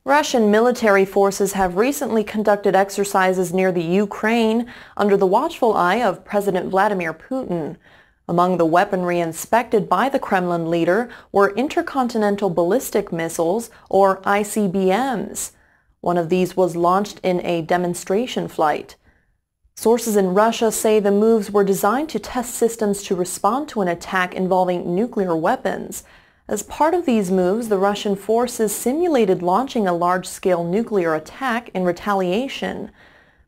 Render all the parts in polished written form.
Russian military forces have recently conducted exercises near the Ukraine under the watchful eye of President Vladimir Putin. Among the weaponry inspected by the Kremlin leader were intercontinental ballistic missiles, or ICBMs. One of these was launched in a demonstration flight. Sources in Russia say the moves were designed to test systems to respond to an attack involving nuclear weapons. As part of these moves, the Russian forces simulated launching a large-scale nuclear attack in retaliation.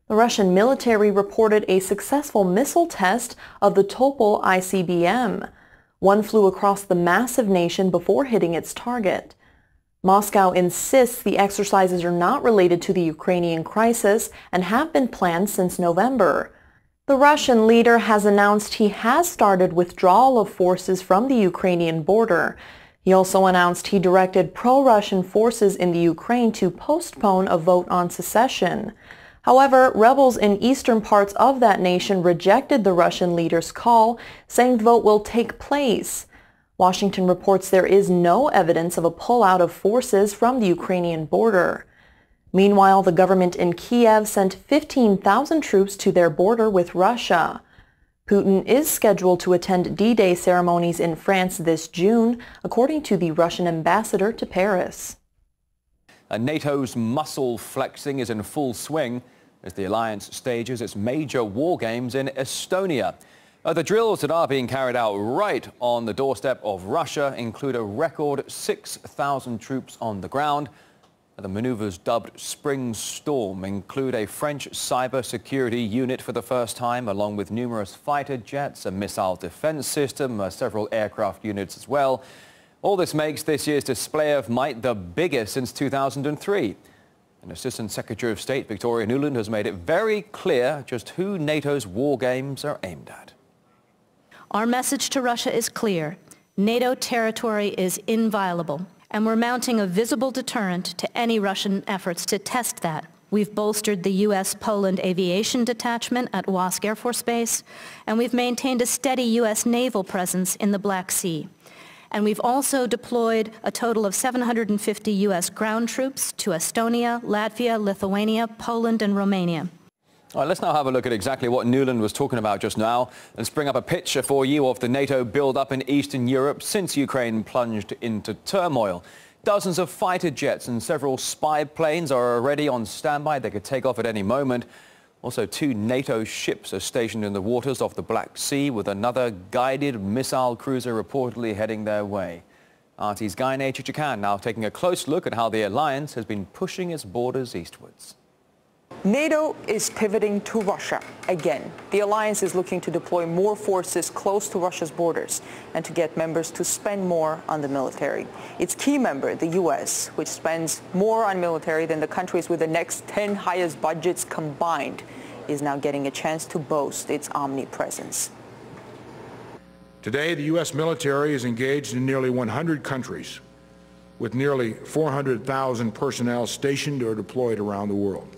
The Russian military reported a successful missile test of the Topol ICBM. One flew across the massive nation before hitting its target. Moscow insists the exercises are not related to the Ukrainian crisis and have been planned since November. The Russian leader has announced he has started withdrawal of forces from the Ukrainian border. He also announced he directed pro-Russian forces in the Ukraine to postpone a vote on secession. However, rebels in eastern parts of that nation rejected the Russian leader's call, saying the vote will take place. Washington reports there is no evidence of a pullout of forces from the Ukrainian border. Meanwhile, the government in Kiev sent 15,000 troops to their border with Russia. Putin is scheduled to attend D-Day ceremonies in France this June, according to the Russian ambassador to Paris. NATO's muscle flexing is in full swing as the alliance stages its major war games in Estonia. The drills that are being carried out right on the doorstep of Russia include a record 6,000 troops on the ground. The maneuvers, dubbed Spring Storm, include a French cyber-security unit for the first time, along with numerous fighter jets, a missile defense system, several aircraft units as well. All this makes this year's display of might the biggest since 2003. And Assistant Secretary of State Victoria Nuland has made it very clear just who NATO's war games are aimed at. Our message to Russia is clear. NATO territory is inviolable, and we're mounting a visible deterrent to any Russian efforts to test that. We've bolstered the U.S.-Poland aviation detachment at Wask Air Force Base, and we've maintained a steady U.S. naval presence in the Black Sea. And we've also deployed a total of 750 U.S. ground troops to Estonia, Latvia, Lithuania, Poland, and Romania. All right, let's now have a look at exactly what Nuland was talking about just now and spring up a picture for you of the NATO build-up in Eastern Europe since Ukraine plunged into turmoil. Dozens of fighter jets and several spy planes are already on standby. They could take off at any moment. Also, 2 NATO ships are stationed in the waters off the Black Sea, with another guided missile cruiser reportedly heading their way. RT's Gaine Chichikan now taking a close look at how the alliance has been pushing its borders eastwards. NATO is pivoting to Russia again. The alliance is looking to deploy more forces close to Russia's borders and to get members to spend more on the military. Its key member, the U.S., which spends more on military than the countries with the next 10 highest budgets combined, is now getting a chance to boast its omnipresence. Today, the U.S. military is engaged in nearly 100 countries, with nearly 400,000 personnel stationed or deployed around the world.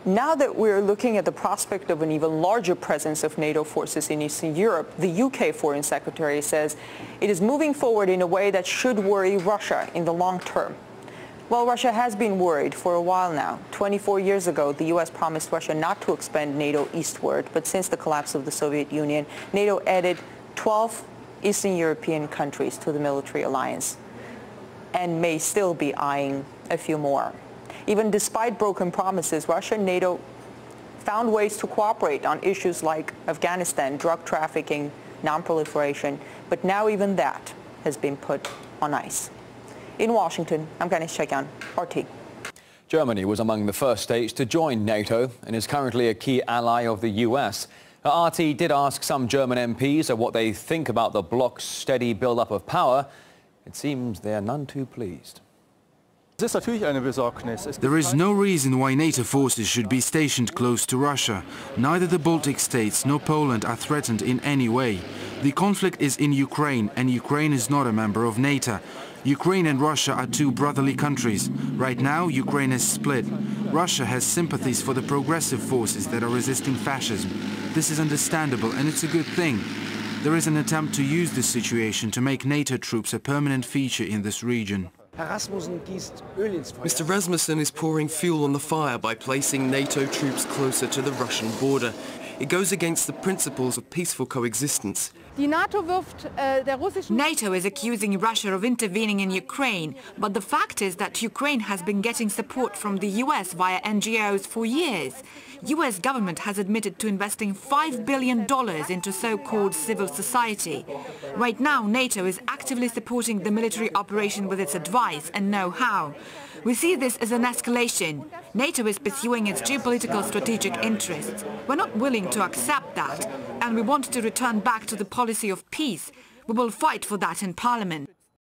Now that we're looking at the prospect of an even larger presence of NATO forces in Eastern Europe, the UK Foreign Secretary says it is moving forward in a way that should worry Russia in the long term. Well, Russia has been worried for a while now. 24 years ago, the U.S. promised Russia not to expand NATO eastward, but since the collapse of the Soviet Union, NATO added 12 Eastern European countries to the military alliance and may still be eyeing a few more. Even despite broken promises, Russia and NATO found ways to cooperate on issues like Afghanistan, drug trafficking, non-proliferation, but now even that has been put on ice. In Washington, I'm Ganesh Chekyan, RT. Germany was among the first states to join NATO and is currently a key ally of the U.S. RT did ask some German MPs what they think about the bloc's steady build-up of power. It seems they are none too pleased. There is no reason why NATO forces should be stationed close to Russia. Neither the Baltic states nor Poland are threatened in any way. The conflict is in Ukraine, and Ukraine is not a member of NATO. Ukraine and Russia are 2 brotherly countries. Right now, Ukraine is split. Russia has sympathies for the progressive forces that are resisting fascism. This is understandable, and it's a good thing. There is an attempt to use this situation to make NATO troops a permanent feature in this region. Mr. Rasmussen is pouring fuel on the fire by placing NATO troops closer to the Russian border. It goes against the principles of peaceful coexistence. NATO is accusing Russia of intervening in Ukraine, but the fact is that Ukraine has been getting support from the US via NGOs for years. US government has admitted to investing $5 billion into so-called civil society. Right now, NATO is actively supporting the military operation with its advice and know-how. We see this as an escalation. NATO is pursuing its geopolitical strategic interests. We're not willing to accept that, and we want to return back to the policy of peace. We will fight for that in Parliament.